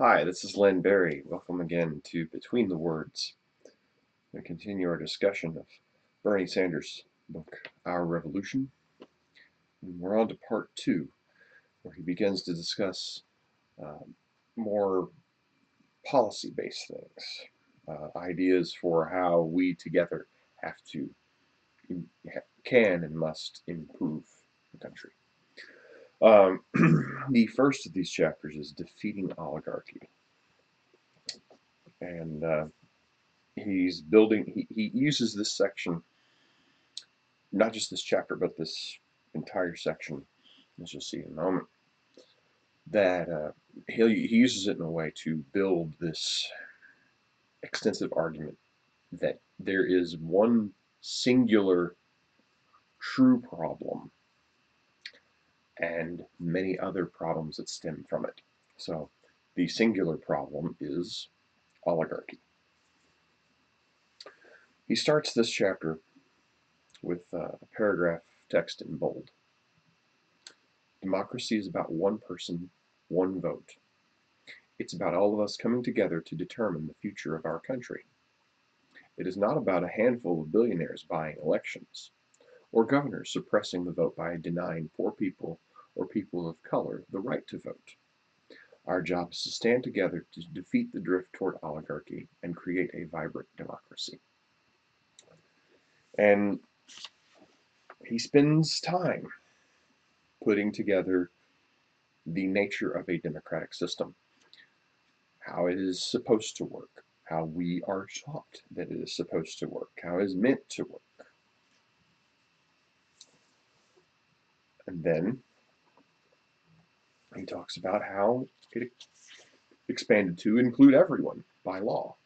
Hi, this is Len Berry. Welcome again to Between the Words. We continue our discussion of Bernie Sanders' book, Our Revolution. And we're on to part two, where he begins to discuss more policy-based things, ideas for how we together have to, can and must improve the country. The first of these chapters is Defeating Oligarchy. And he's building, he uses this section, not just this chapter, but this entire section, as you'll see in a moment, that he uses it in a way to build this extensive argument that there is one singular true problem and many other problems that stem from it. So the singular problem is oligarchy. He starts this chapter with a paragraph text in bold. Democracy is about one person, one vote. It's about all of us coming together to determine the future of our country. It is not about a handful of billionaires buying elections, or governors suppressing the vote by denying poor people or people of color the right to vote. Our job is to stand together to defeat the drift toward oligarchy and create a vibrant democracy. And he spends time putting together the nature of a democratic system, how it is supposed to work, how we are taught that it is supposed to work, how it is meant to work. And then he talks about how it expanded to include everyone by law.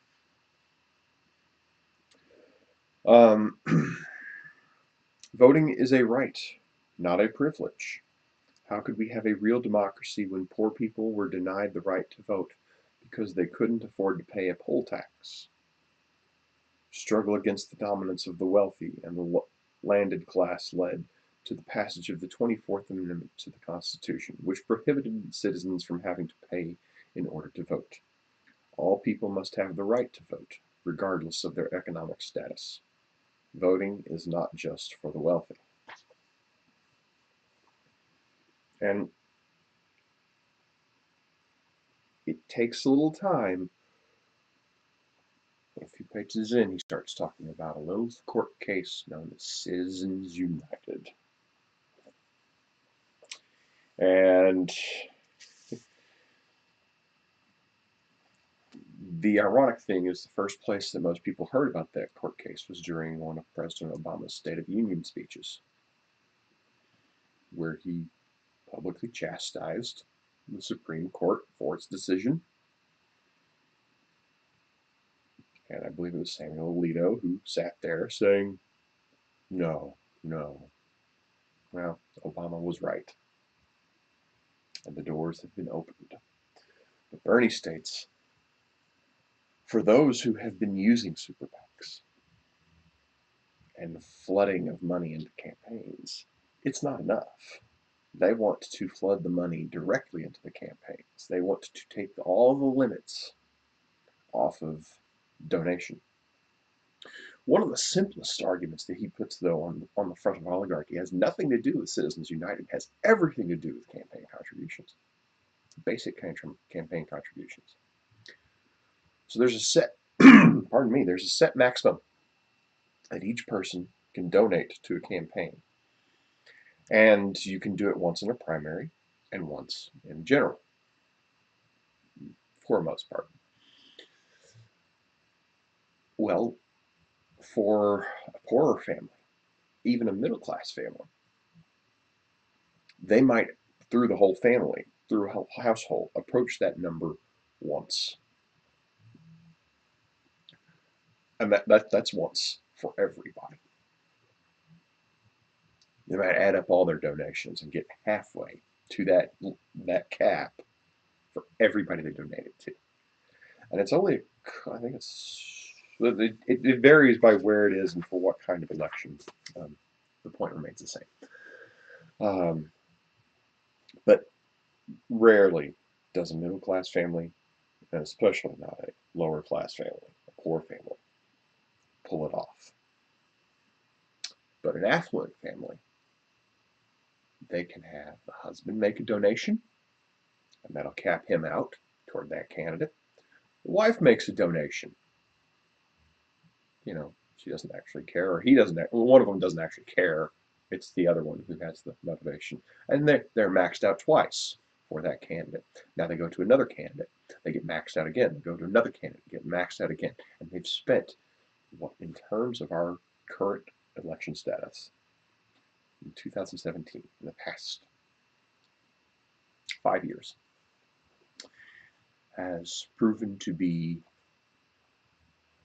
Voting is a right, not a privilege. How could we have a real democracy when poor people were denied the right to vote because they couldn't afford to pay a poll tax? Struggle against the dominance of the wealthy and the landed class led to the passage of the 24th Amendment to the Constitution, which prohibited citizens from having to pay in order to vote. All people must have the right to vote, regardless of their economic status. Voting is not just for the wealthy. And it takes a little time. A few pages in, he starts talking about a little court case known as Citizens United. And the ironic thing is the first place that most people heard about that court case was during one of President Obama's State of the Union speeches, where he publicly chastised the Supreme Court for its decision. And I believe it was Samuel Alito who sat there saying, no, no. Well, Obama was right. And the doors have been opened. But Bernie states, for those who have been using super PACs and the flooding of money into campaigns, it's not enough. They want to flood the money directly into the campaigns. They want to take all the limits off of donation. One of the simplest arguments that he puts, though, on the front of oligarchy has nothing to do with Citizens United. It has everything to do with campaign contributions, basic campaign contributions. So there's a set, pardon me, there's a set maximum that each person can donate to a campaign. And you can do it once in a primary and once in general, for the most part. Well, for a poorer family, even a middle-class family, they might, through the whole family, through a household, approach that number once. And that's once for everybody. They might add up all their donations and get halfway to that cap for everybody they donated to. And it's only, I think it varies by where it is and for what kind of election. The point remains the same. But rarely does a middle class family and especially not a lower class family, a poor family, pull it off. But an affluent family, they can have the husband make a donation, and that'll cap him out toward that candidate. The wife makes a donation. She doesn't actually care, or he doesn't. One of them doesn't actually care. It's the other one who has the motivation, and they're maxed out twice for that candidate. Now they go to another candidate, they get maxed out again. They go to another candidate, get maxed out again, and they've spent what, in terms of our current election status in 2017, in the past 5 years, has proven to be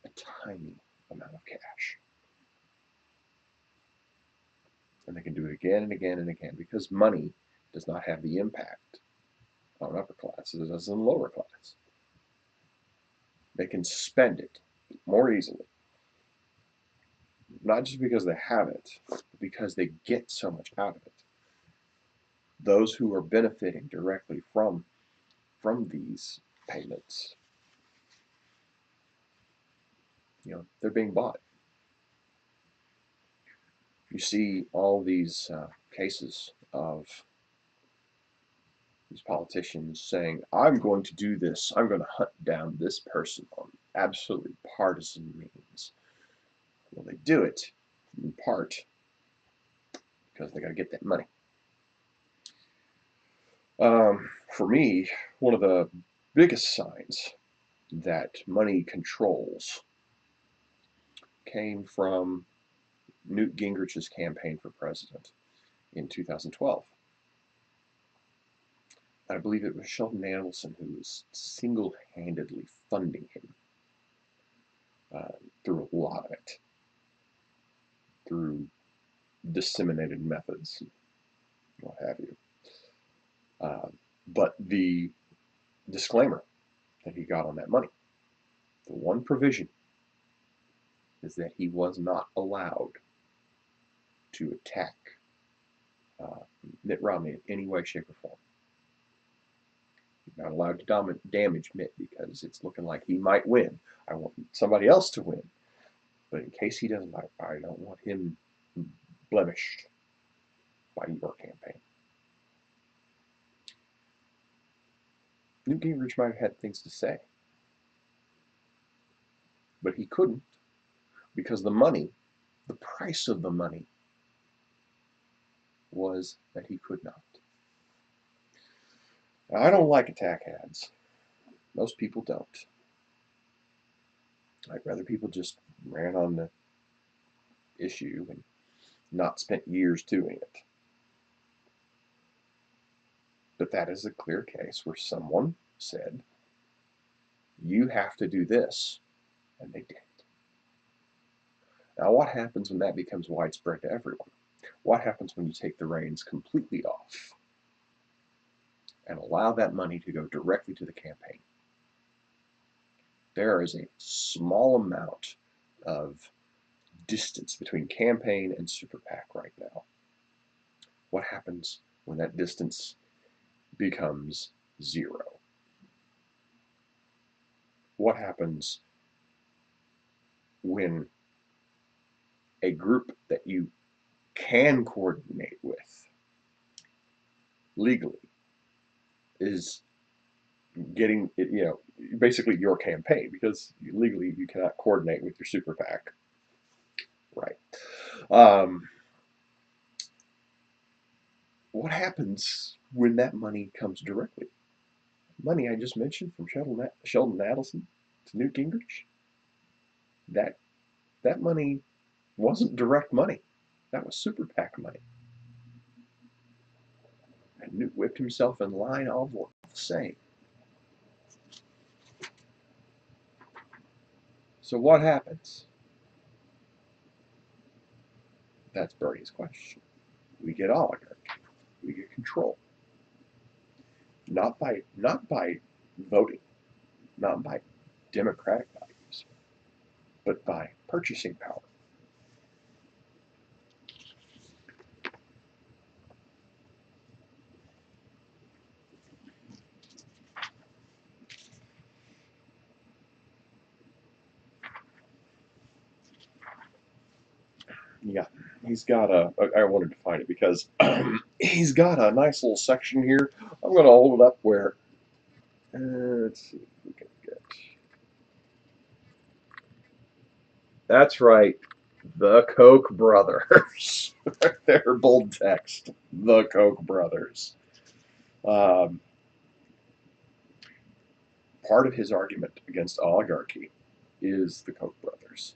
a tiny amount of cash. And they can do it again and again and again because money does not have the impact on upper class as it does in lower class. They can spend it more easily, not just because they have it, but because they get so much out of it. Those who are benefiting directly from these payments, they're being bought. You see all these cases of these politicians saying, I'm going to do this, I'm going to hunt down this person on absolutely partisan means. Well, they do it in part because they got to get that money. For me, one of the biggest signs that money controls came from Newt Gingrich's campaign for president in 2012. I believe it was Sheldon Adelson who was single-handedly funding him through a lot of it, through disseminated methods, what have you. But the disclaimer that he got on that money, the one provision, is that he was not allowed to attack Mitt Romney in any way, shape, or form. You're not allowed to damage Mitt because it's looking like he might win. I want somebody else to win. But in case he doesn't, I don't want him blemished by your campaign. Newt Gingrich might have had things to say, but he couldn't because the money, the price of the money, was that he could not. Now, I don't like attack ads. Most people don't. I'd rather people just ran on the issue and not spent years doing it. But that is a clear case where someone said, you have to do this, and they did. Now, what happens when that becomes widespread to everyone? What happens when you take the reins completely off and allow that money to go directly to the campaign? There is a small amount of distance between campaign and super PAC right now. What happens when that distance becomes zero? What happens when a group that you can coordinate with legally is getting, basically your campaign, because legally you cannot coordinate with your super PAC, right? What happens when that money comes directly? Money I just mentioned from Sheldon Adelson to Newt Gingrich, that money wasn't direct money. That was super PAC money. And Newt whipped himself in line all the same. So what happens? That's Bernie's question. We get oligarchy. We get control. Not by voting, not by democratic values, but by purchasing power. he's got a. I wanted to find it because he's got a nice little section here. I'm going to hold it up where. Let's see if we can get. That's right, the Koch brothers. They're bold text. The Koch brothers. Um, Part of his argument against oligarchy is the Koch brothers.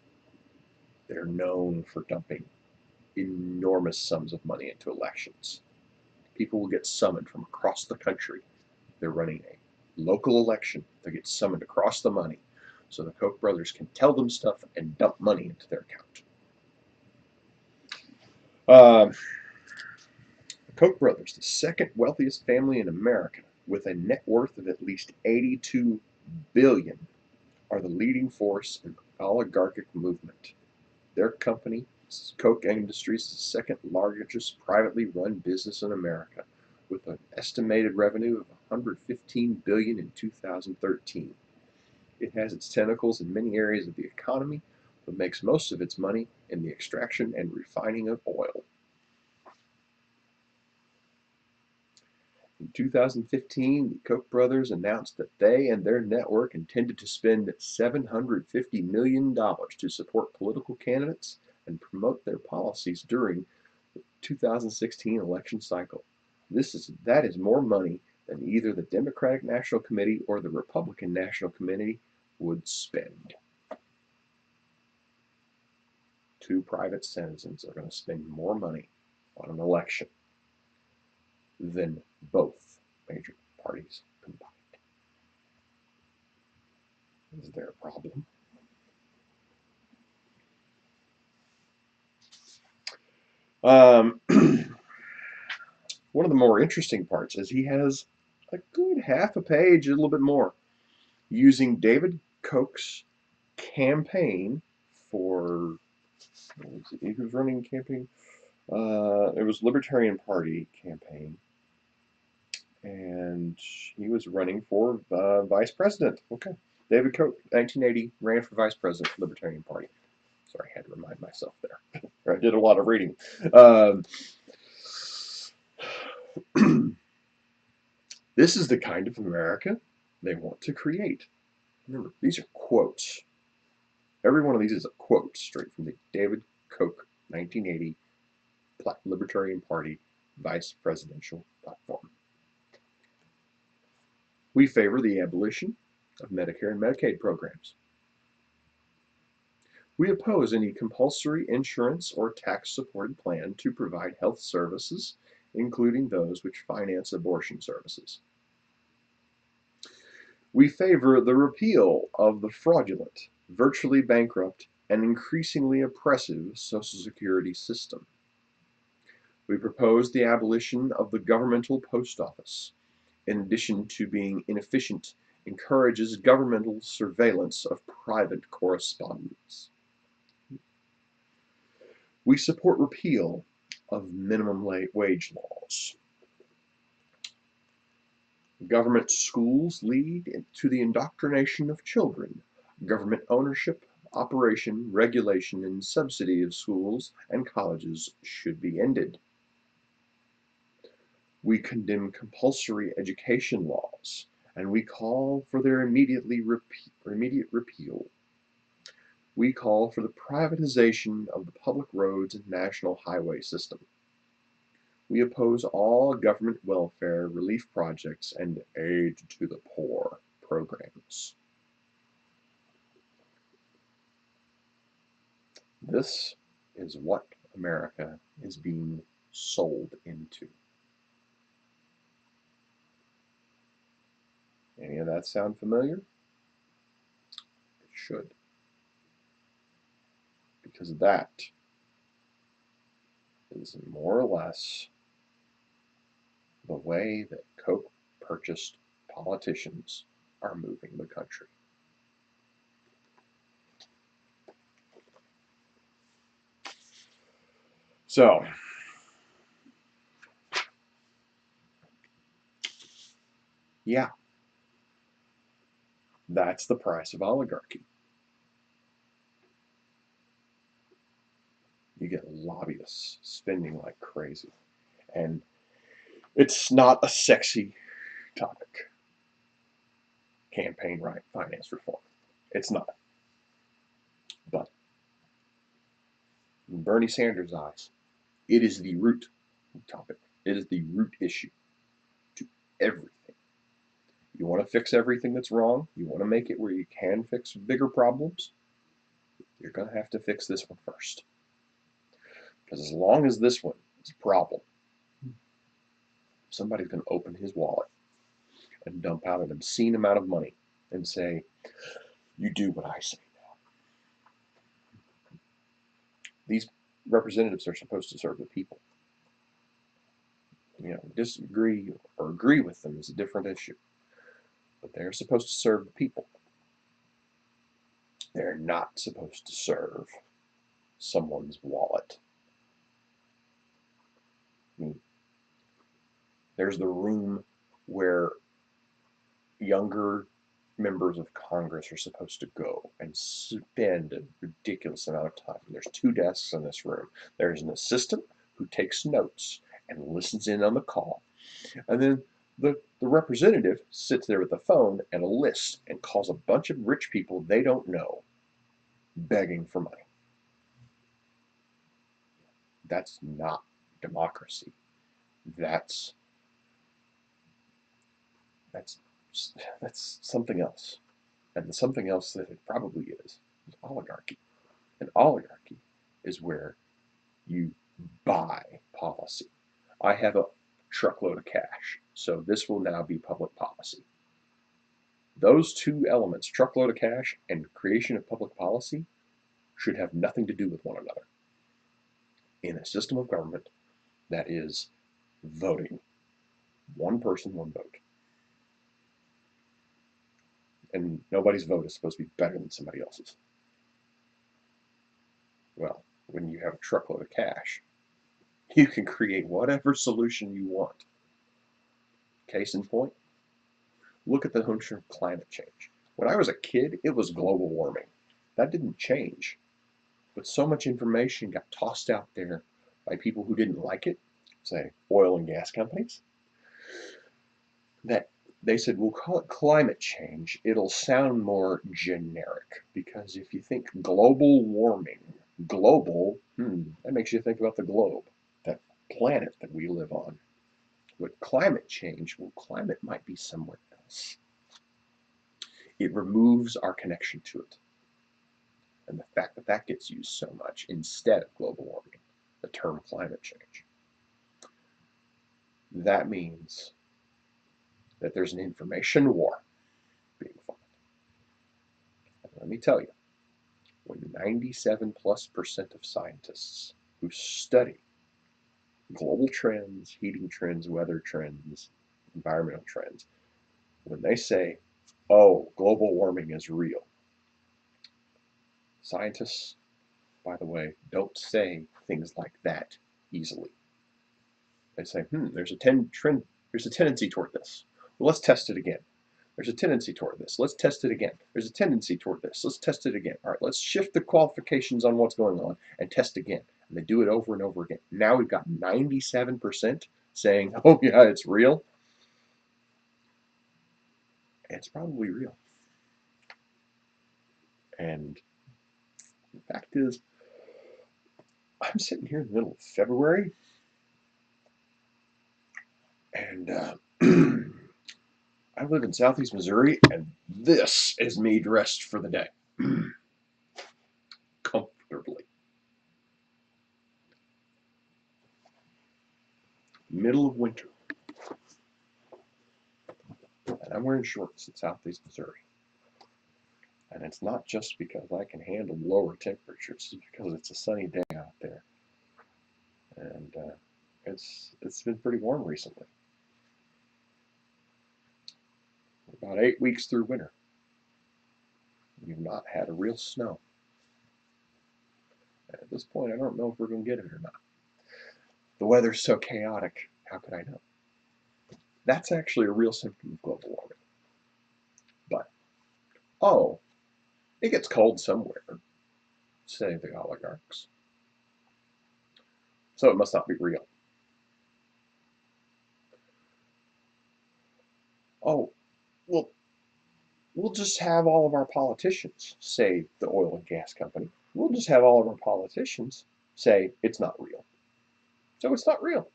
They're known for dumping enormous sums of money into elections. People will get summoned from across the country. They're running a local election. They get summoned across the money. So the Koch brothers can tell them stuff and dump money into their account. The Koch brothers, the second wealthiest family in America, with a net worth of at least $82 billion, are the leading force in the oligarchic movement. Their company, Koch Industries, is the second largest privately run business in America, with an estimated revenue of $115 billion in 2013. It has its tentacles in many areas of the economy, but makes most of its money in the extraction and refining of oil. In 2015, the Koch brothers announced that they and their network intended to spend $750 million to support political candidates and promote their policies during the 2016 election cycle. That is more money than either the Democratic National Committee or the Republican National Committee would spend. Two private citizens are going to spend more money on an election than both major parties combined. Is there a problem? One of the more interesting parts is he has a good half a page, a little bit more, using David Koch's campaign for, he was running a campaign. It was Libertarian Party campaign, and he was running for vice president. Okay, David Koch, 1980, ran for vice president of the Libertarian Party. Sorry, I had to remind myself there. I did a lot of reading. This is the kind of America they want to create. Remember, these are quotes. Every one of these is a quote straight from the David Koch 1980 Libertarian Party vice presidential platform. We favor the abolition of Medicare and Medicaid programs. We oppose any compulsory insurance or tax-supported plan to provide health services, including those which finance abortion services. We favor the repeal of the fraudulent, virtually bankrupt, and increasingly oppressive Social Security system. We propose the abolition of the governmental post office. In addition to being inefficient, encourages governmental surveillance of private correspondence. We support repeal of minimum wage laws. Government schools lead to the indoctrination of children. Government ownership, operation, regulation, and subsidy of schools and colleges should be ended. We condemn compulsory education laws, and we call for their immediate repeal. We call for the privatization of the public roads and national highway system. We oppose all government welfare relief projects and aid to the poor programs. This is what America is being sold into. Any of that sound familiar? It should. Because that is more or less the way that Koch purchased politicians are moving the country. So, yeah, that's the price of oligarchy. You get lobbyists spending like crazy. And it's not a sexy topic. Campaign finance reform. It's not. But in Bernie Sanders' eyes, it is the root topic. It is the root issue to everything. You want to fix everything that's wrong? You want to make it where you can fix bigger problems? You're going to have to fix this one first. Because as long as this one is a problem, somebody's going to open his wallet and dump out an obscene amount of money and say, you do what I say now. These representatives are supposed to serve the people. Disagree or agree with them is a different issue. But they're supposed to serve the people. They're not supposed to serve someone's wallet. I mean, there's the room where younger members of Congress are supposed to go and spend a ridiculous amount of time. There's 2 desks in this room. There's an assistant who takes notes and listens in on the call. And then the representative sits there with a phone and a list and calls a bunch of rich people they don't know begging for money. That's not democracy. That's something else. And the something else that it probably is oligarchy. An oligarchy is where you buy policy. I have a truckload of cash, so this will now be public policy. Those 2 elements, truckload of cash and creation of public policy, should have nothing to do with one another in a system of government that is voting. One person, one vote. And nobody's vote is supposed to be better than somebody else's. Well, when you have a truckload of cash, you can create whatever solution you want. Case in point, look at the notion of climate change. When I was a kid, it was global warming. That didn't change. But so much information got tossed out there by people who didn't like it, say oil and gas companies, that they said, we'll call it climate change. It'll sound more generic, because if you think global warming, global, that makes you think about the globe, that planet that we live on. With climate change, well, climate might be somewhere else. It removes our connection to it. And the fact that that gets used so much instead of global warming, the term climate change, that means that there's an information war being fought. And let me tell you, when 97+% of scientists who study global trends, heating trends, weather trends, environmental trends, when they say, oh, global warming is real, scientists, by the way, don't say things like that easily. They say, there's a tendency toward this. Well, let's test it again. There's a tendency toward this. Let's test it again. There's a tendency toward this. Let's test it again. All right, let's shift the qualifications on what's going on and test again. And they do it over and over again. Now we've got 97% saying, oh yeah, it's real. And it's probably real. And the fact is, I'm sitting here in the middle of February, and I live in Southeast Missouri, and this is me dressed for the day. Comfortably. Middle of winter. And I'm wearing shorts in Southeast Missouri. And it's not just because I can handle lower temperatures, it's because it's a sunny day out there. And it's been pretty warm recently. We're about 8 weeks through winter. We've not had a real snow. And at this point, I don't know if we're going to get it or not. The weather's so chaotic, how could I know? That's actually a real symptom of global warming. But, oh, it gets cold somewhere, say the oligarchs. so it must not be real. Oh, well, we'll just have all of our politicians say, the oil and gas company, we'll just have all of our politicians say it's not real. So it's not real.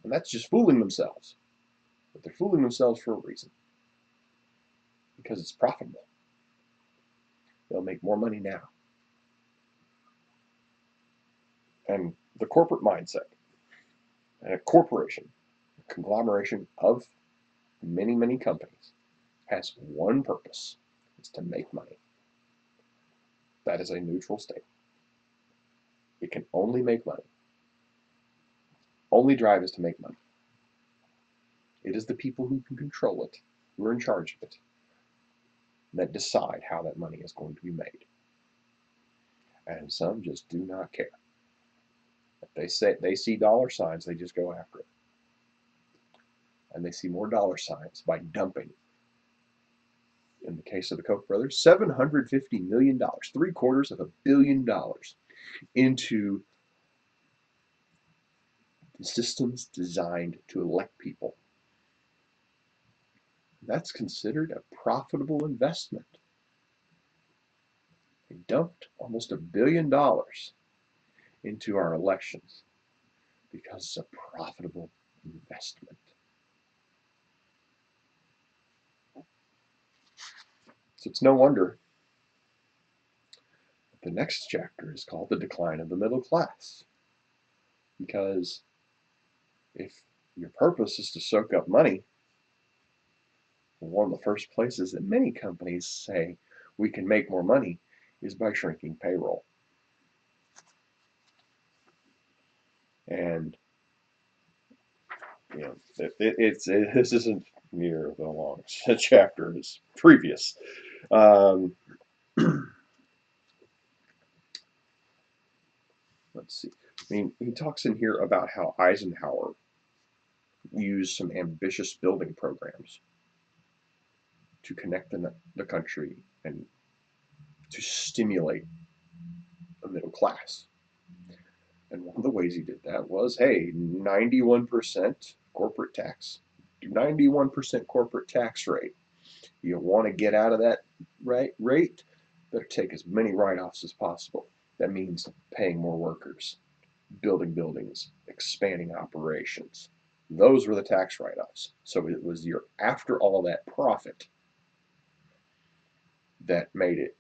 And that's just fooling themselves. But they're fooling themselves for a reason. Because it's profitable. They'll make more money now. And the corporate mindset, and a corporation, a conglomeration of many, many companies, has one purpose. It's to make money. That is a neutral state. It can only make money. Only drive is to make money. It is the people who can control it, who are in charge of it, that decide how that money is going to be made. And some just do not care. If they see dollar signs, they just go after it. And they see more dollar signs by dumping. In the case of the Koch brothers, $750 million, $750 million, into systems designed to elect people. That's considered a profitable investment. They dumped almost $1 billion into our elections because it's a profitable investment. So it's no wonder the next chapter is called The Decline of the Middle Class. Because if your purpose is to soak up money, one of the first places that many companies say we can make more money is by shrinking payroll. And this isn't near the long chapter as previous. Um, let's see. I mean, he talks in here about how Eisenhower used some ambitious building programs to connect the country and to stimulate a middle class. And one of the ways he did that was, hey, 91% corporate tax, 91% corporate tax rate. You want to get out of that rate, better take as many write-offs as possible. That means paying more workers, building buildings, expanding operations. Those were the tax write-offs. So it was your after all that profit that made it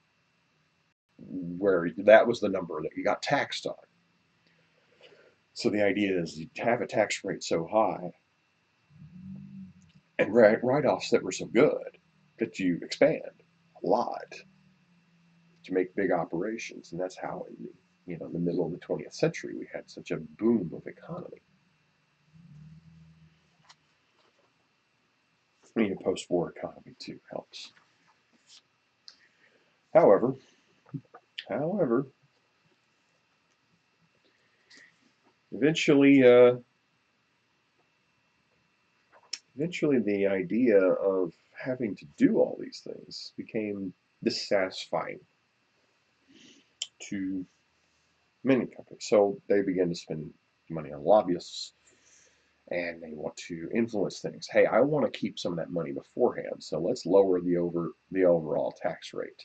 where that was the number that you got taxed on. So the idea is you have a tax rate so high and write-offs that were so good that you expand a lot to make big operations. And that's how in the middle of the 20th century we had such a boom of economy. I mean, a post-war economy too helps. However, eventually, eventually the idea of having to do all these things became dissatisfying to many companies. So they began to spend money on lobbyists and they want to influence things. Hey, I want to keep some of that money beforehand, so let's lower the overall tax rate.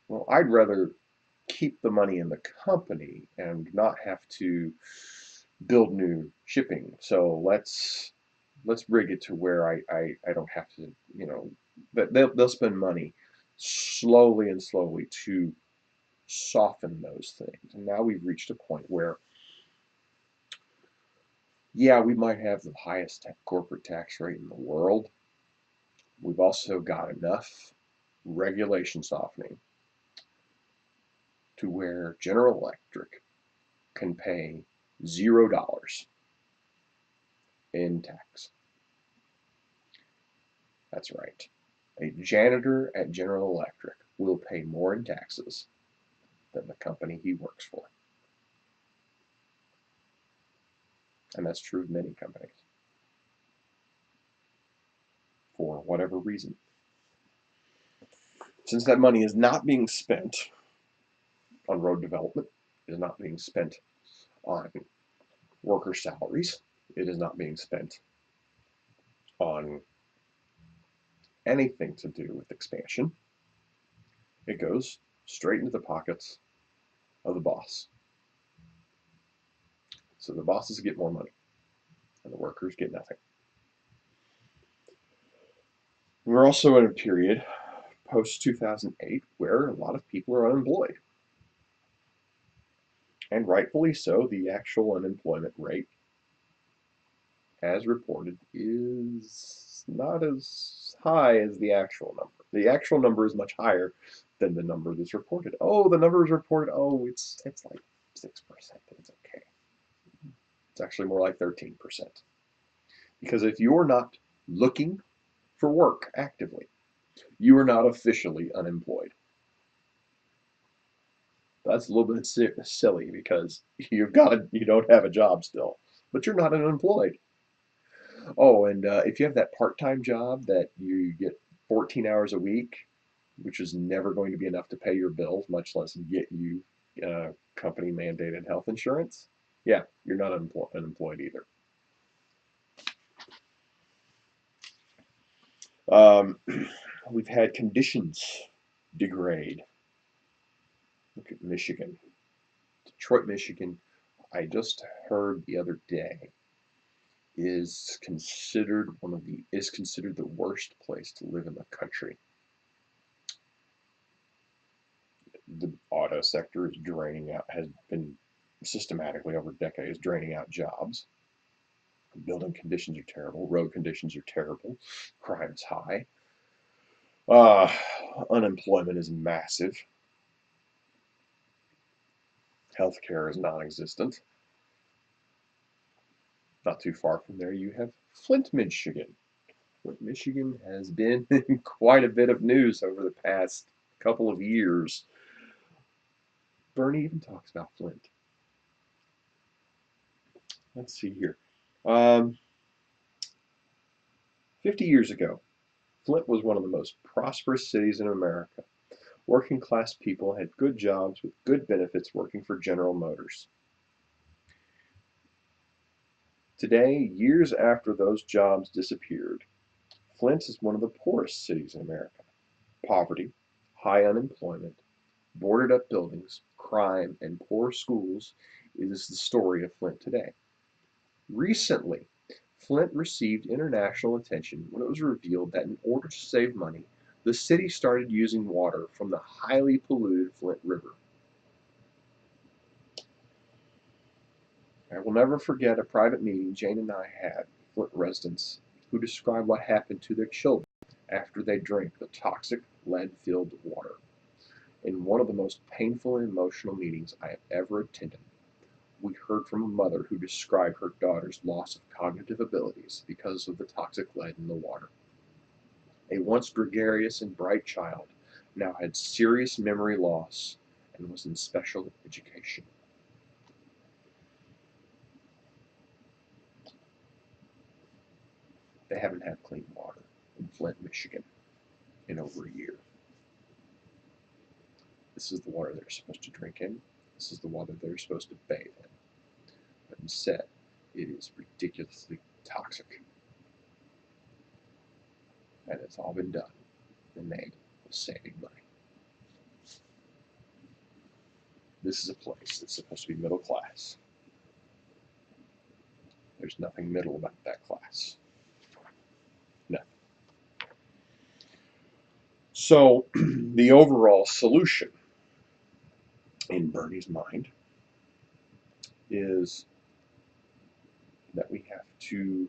Well, I'd rather keep the money in the company and not have to build new shipping. So let's rig it to where I don't have to, they'll spend money slowly and slowly to soften those things. And now we've reached a point where, yeah, we might have the highest corporate tax rate in the world. We've also got enough regulation softening to where General Electric can pay $0 in tax. That's right. A janitor at General Electric will pay more in taxes than the company he works for. And that's true of many companies. For whatever reason. Since that money is not being spent on road development, is not being spent on worker salaries. It is not being spent on anything to do with expansion. It goes straight into the pockets of the boss. So the bosses get more money and the workers get nothing. We're also in a period post 2008 where a lot of people are unemployed. And rightfully so, the actual unemployment rate, as reported, is not as high as the actual number. The actual number is much higher than the number that's reported. Oh, the number is reported. Oh, it's like 6%. It's okay. It's actually more like 13%. Because if you're not looking for work actively, you are not officially unemployed. That's a little bit silly because you don't have a job still, but you're not unemployed. Oh, and if you have that part-time job that you get 14 hours a week, which is never going to be enough to pay your bills, much less get you company mandated health insurance, yeah, you're not unemployed either. We've had conditions degrade. Look at Michigan. Detroit, Michigan, I just heard the other day, is considered the worst place to live in the country. The auto sector is draining out, has been systematically over decades draining out jobs. Building conditions are terrible. Road conditions are terrible. Crime is high. Uh, Unemployment is massive. Healthcare is non-existent. Not too far from there, you have Flint, Michigan. Flint, Michigan has been in quite a bit of news over the past couple of years. Bernie even talks about Flint. Let's see here. Um, 50 years ago, Flint was one of the most prosperous cities in America. Working class people had good jobs with good benefits working for General Motors. Today, years after those jobs disappeared, Flint is one of the poorest cities in America. Poverty, high unemployment, boarded up buildings, crime, and poor schools is the story of Flint today. Recently, Flint received international attention when it was revealed that in order to save money, the city started using water from the highly polluted Flint River. I will never forget a private meeting Jane and I had with Flint residents who described what happened to their children after they drank the toxic lead-filled water. In one of the most painful and emotional meetings I have ever attended, we heard from a mother who described her daughter's loss of cognitive abilities because of the toxic lead in the water. A once gregarious and bright child now had serious memory loss and was in special education. They haven't had clean water in Flint, Michigan in over a year. This is the water they're supposed to drink in. This is the water they're supposed to bathe in. But instead, it is ridiculously toxic. And it's all been done in the name of saving money. This is a place that's supposed to be middle class. There's nothing middle about that class. No. So the overall solution in Bernie's mind is that we have to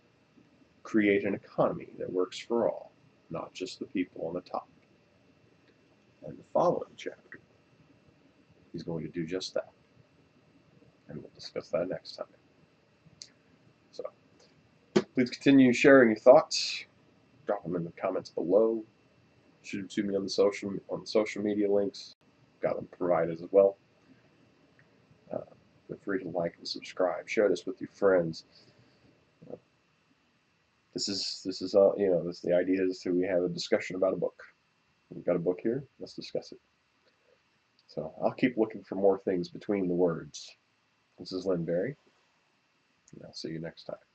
create an economy that works for all, not just the people on the top. And the following chapter, he's going to do just that. And we'll discuss that next time. So please continue sharing your thoughts. Drop them in the comments below. Shoot them to me on the social media links. Got them provided as well. Feel free to like and subscribe. Share this with your friends. This is the idea is to we have a discussion about a book. We've got a book here. Let's discuss it. So I'll keep looking for more things between the words. This is Lynn Berry, and I'll see you next time.